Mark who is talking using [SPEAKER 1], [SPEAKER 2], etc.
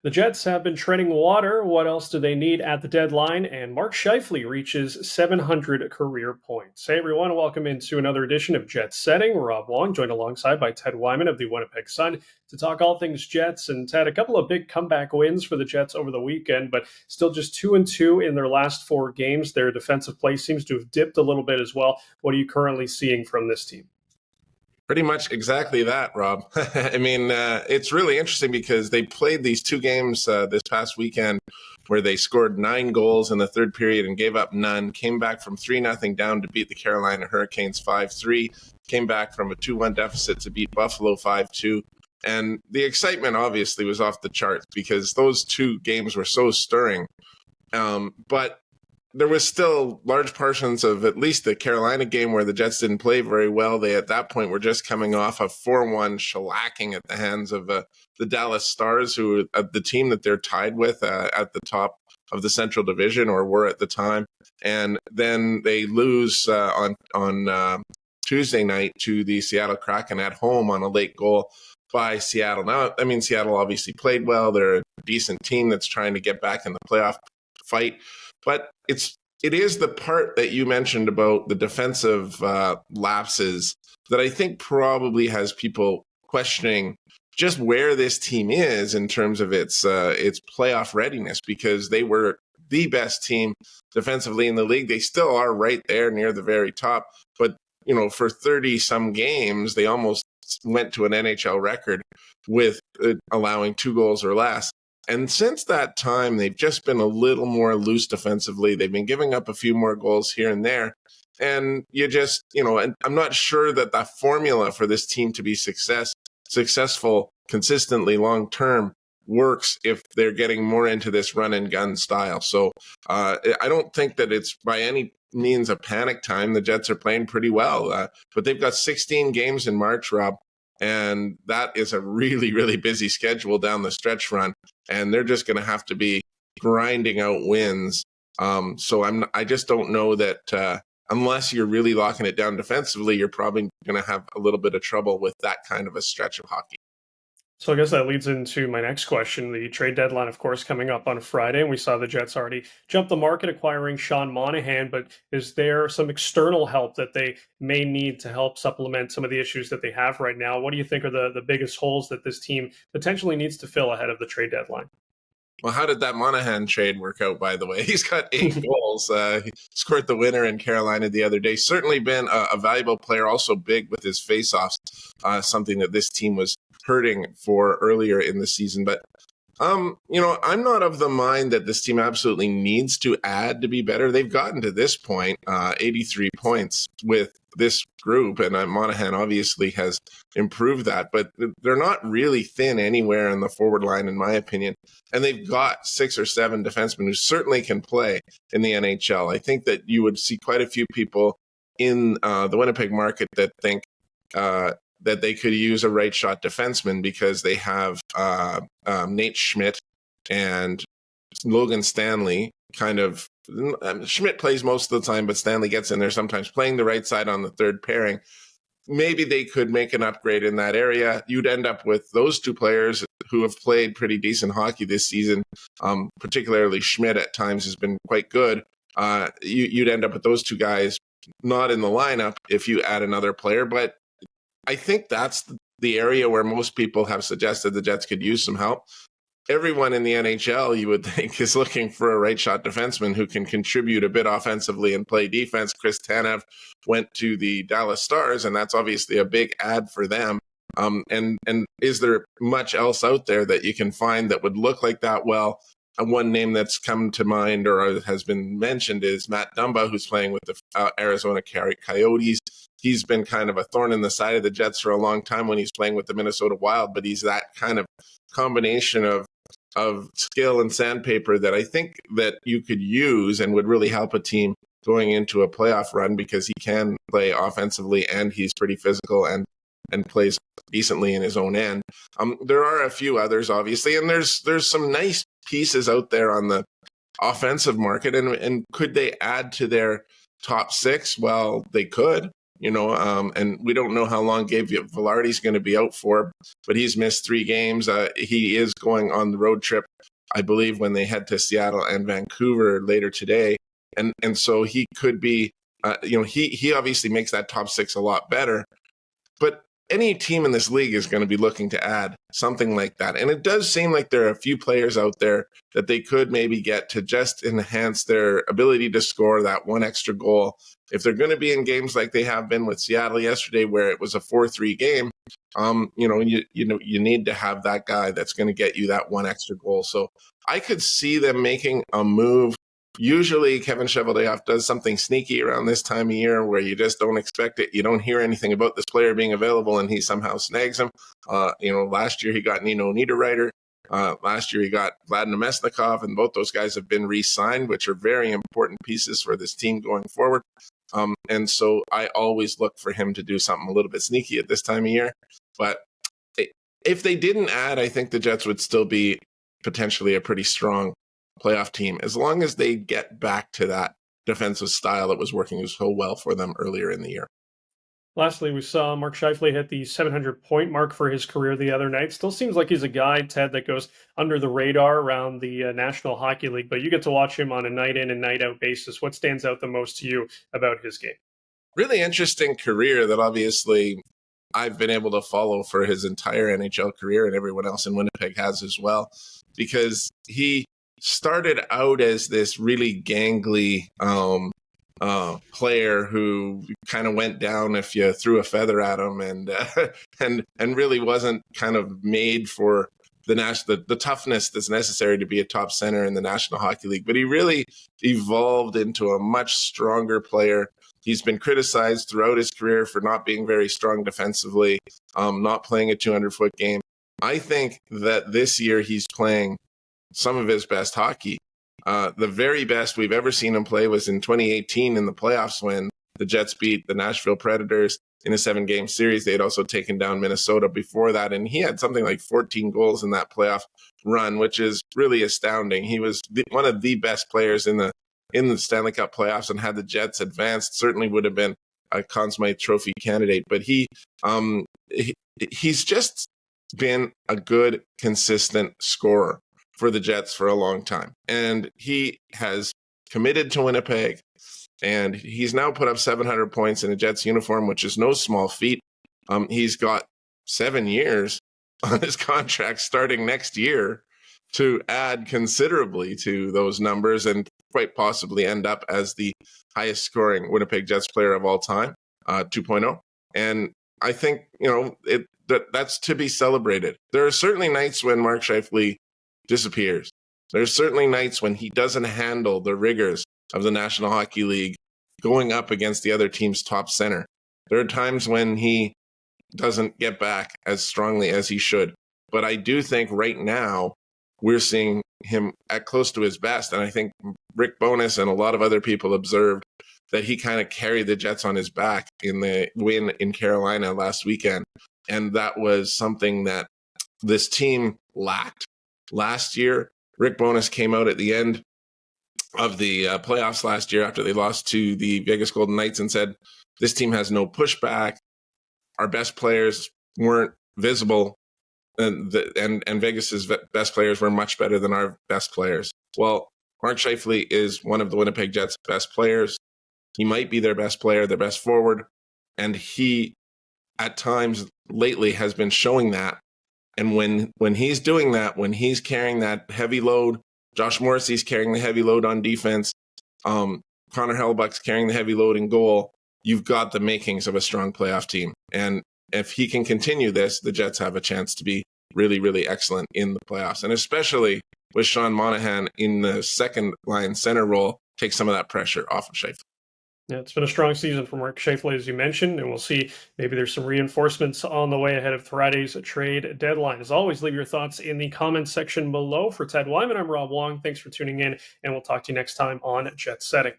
[SPEAKER 1] The Jets have been treading water. What else do they need at the deadline? And Mark Scheifele reaches 700 career points. Hey, everyone. Welcome into another edition of Jets Setting. Rob Wong, joined alongside by Ted Wyman of the Winnipeg Sun to talk all things Jets. And Ted, a couple of big comeback wins for the Jets over the weekend, but still just 2-2 in their last 4 games. Their defensive play seems to have dipped a little bit as well. What are you currently seeing from this team?
[SPEAKER 2] Pretty much exactly that, Rob. I mean, it's really interesting because they played these 2 games this past weekend where they scored 9 goals in the third period and gave up none, came back from 3-0 down to beat the Carolina Hurricanes 5-3, came back from a 2-1 deficit to beat Buffalo 5-2. And the excitement obviously was off the charts because those 2 games were so stirring. But there was still large portions of at least the Carolina game where the Jets didn't play very well. They, at that point, were just coming off a 4-1 shellacking at the hands of the Dallas Stars, who are the team that they're tied with at the top of the Central Division, or were at the time. And then they lose on Tuesday night to the Seattle Kraken at home on a late goal by Seattle. Now, I mean, Seattle obviously played well. They're a decent team that's trying to get back in the playoff fight. But it is the part that you mentioned about the defensive lapses that I think probably has people questioning just where this team is in terms of its playoff readiness, because they were the best team defensively in the league. They still are right there near the very top. But, you know, for 30-some games, they almost went to an NHL record with allowing 2 goals or less. And since that time, they've just been a little more loose defensively. They've been giving up a few more goals here and there. And you just, and I'm not sure that the formula for this team to be successful consistently long term works if they're getting more into this run and gun style. So I don't think that it's by any means a panic time. The Jets are playing pretty well, but they've got 16 games in March, Rob. And that is a really, really busy schedule down the stretch run. And they're just going to have to be grinding out wins. So I just don't know that unless you're really locking it down defensively, you're probably going to have a little bit of trouble with that kind of a stretch of hockey.
[SPEAKER 1] So I guess that leads into my next question. The trade deadline, of course, coming up on Friday, and we saw the Jets already jump the market acquiring Sean Monahan, but is there some external help that they may need to help supplement some of the issues that they have right now? What do you think are the biggest holes that this team potentially needs to fill ahead of the trade deadline?
[SPEAKER 2] Well, how did that Monahan trade work out, by the way? He's got 8 goals. He scored the winner in Carolina the other day. Certainly been a valuable player, also big with his faceoffs, something that this team was hurting for earlier in the season. But, I'm not of the mind that this team absolutely needs to add to be better. They've gotten to this point, 83 points with this group, and Monahan obviously has improved that, but they're not really thin anywhere in the forward line, in my opinion. And they've got 6 or 7 defensemen who certainly can play in the NHL. I think that you would see quite a few people in the Winnipeg market that think that they could use a right shot defenseman because they have Nate Schmidt and Logan Stanley kind of. Schmidt plays most of the time, but Stanley gets in there sometimes playing the right side on the third pairing. Maybe they could make an upgrade in that area. You'd end up with those 2 players who have played pretty decent hockey this season, particularly Schmidt at times has been quite good. You'd end up with those 2 guys not in the lineup if you add another player, but I think that's the area where most people have suggested the Jets could use some help. Everyone in the NHL, you would think, is looking for a right shot defenseman who can contribute a bit offensively and play defense. Chris Tanev went to the Dallas Stars, and that's obviously a big add for them. And is there much else out there that you can find that would look like that? Well, one name that's come to mind or has been mentioned is Matt Dumba, who's playing with the Arizona Coyotes. He's been kind of a thorn in the side of the Jets for a long time when he's playing with the Minnesota Wild, but he's that kind of combination of skill and sandpaper that I think that you could use and would really help a team going into a playoff run because he can play offensively and he's pretty physical and plays decently in his own end. There are a few others, obviously, and there's some nice pieces out there on the offensive market. And could they add to their top 6? Well, they could. and we don't know how long Gabe Vilardi's going to be out for, but he's missed 3 games. He is going on the road trip, I believe, when they head to Seattle and Vancouver later today. And so he could be, he obviously makes that top 6 a lot better, but any team in this league is going to be looking to add something like that. And it does seem like there are a few players out there that they could maybe get to just enhance their ability to score that one extra goal. If they're going to be in games like they have been with Seattle yesterday, where it was a 4-3 game, you need to have that guy that's going to get you that one extra goal. So I could see them making a move. Usually Kevin Cheveldayoff does something sneaky around this time of year where you just don't expect it. You don't hear anything about this player being available, and he somehow snags him. Last year he got Nino Niederreiter. Last year he got Vlad Namestnikov, and both those guys have been re-signed, which are very important pieces for this team going forward. And so I always look for him to do something a little bit sneaky at this time of year. But if they didn't add, I think the Jets would still be potentially a pretty strong playoff team, as long as they get back to that defensive style that was working so well for them earlier in the year.
[SPEAKER 1] Lastly, we saw Mark Scheifele hit the 700-point mark for his career the other night. Still seems like he's a guy, Ted, that goes under the radar around the National Hockey League, but you get to watch him on a night-in and night-out basis. What stands out the most to you about his game?
[SPEAKER 2] Really interesting career that obviously I've been able to follow for his entire NHL career, and everyone else in Winnipeg has as well, because he started out as this really gangly player who kind of went down if you threw a feather at him, and really wasn't kind of made for the toughness that's necessary to be a top center in the National Hockey League. But he really evolved into a much stronger player. He's been criticized throughout his career for not being very strong defensively, not playing a 200-foot game. I think that this year he's playing some of his best hockey. The very best we've ever seen him play was in 2018 in the playoffs when the Jets beat the Nashville Predators in a 7-game series. They had also taken down Minnesota before that, and he had something like 14 goals in that playoff run, which is really astounding. He was one of the best players in the Stanley Cup playoffs, and had the Jets advanced, certainly would have been a Conn Smythe Trophy candidate. But he's just been a good, consistent scorer for the Jets for a long time. And he has committed to Winnipeg, and he's now put up 700 points in a Jets uniform, which is no small feat. He's got 7 years on his contract starting next year to add considerably to those numbers and quite possibly end up as the highest scoring Winnipeg Jets player of all time, 2.0. And I think, that's to be celebrated. There are certainly nights when Mark Scheifele disappears. There's certainly nights when he doesn't handle the rigors of the National Hockey League going up against the other team's top center. There are times when he doesn't get back as strongly as he should. But I do think right now we're seeing him at close to his best. And I think Rick Bowness and a lot of other people observed that he kind of carried the Jets on his back in the win in Carolina last weekend. And that was something that this team lacked. Last year, Rick Bowness came out at the end of the playoffs last year after they lost to the Vegas Golden Knights and said, this team has no pushback. Our best players weren't visible, and Vegas's best players were much better than our best players. Well, Mark Scheifele is one of the Winnipeg Jets' best players. He might be their best player, their best forward, and he, at times lately, has been showing that. And when he's doing that, when he's carrying that heavy load, Josh Morrissey's carrying the heavy load on defense, Connor Hellebuyck's carrying the heavy load in goal, you've got the makings of a strong playoff team. And if he can continue this, the Jets have a chance to be really, really excellent in the playoffs. And especially with Sean Monahan in the second line center role, take some of that pressure off of Scheifele.
[SPEAKER 1] Yeah, it's been a strong season for Mark Scheifele, as you mentioned, and we'll see maybe there's some reinforcements on the way ahead of Friday's trade deadline. As always, leave your thoughts in the comments section below. For Ted Wyman, I'm Rob Wong. Thanks for tuning in, and we'll talk to you next time on Jet Setting.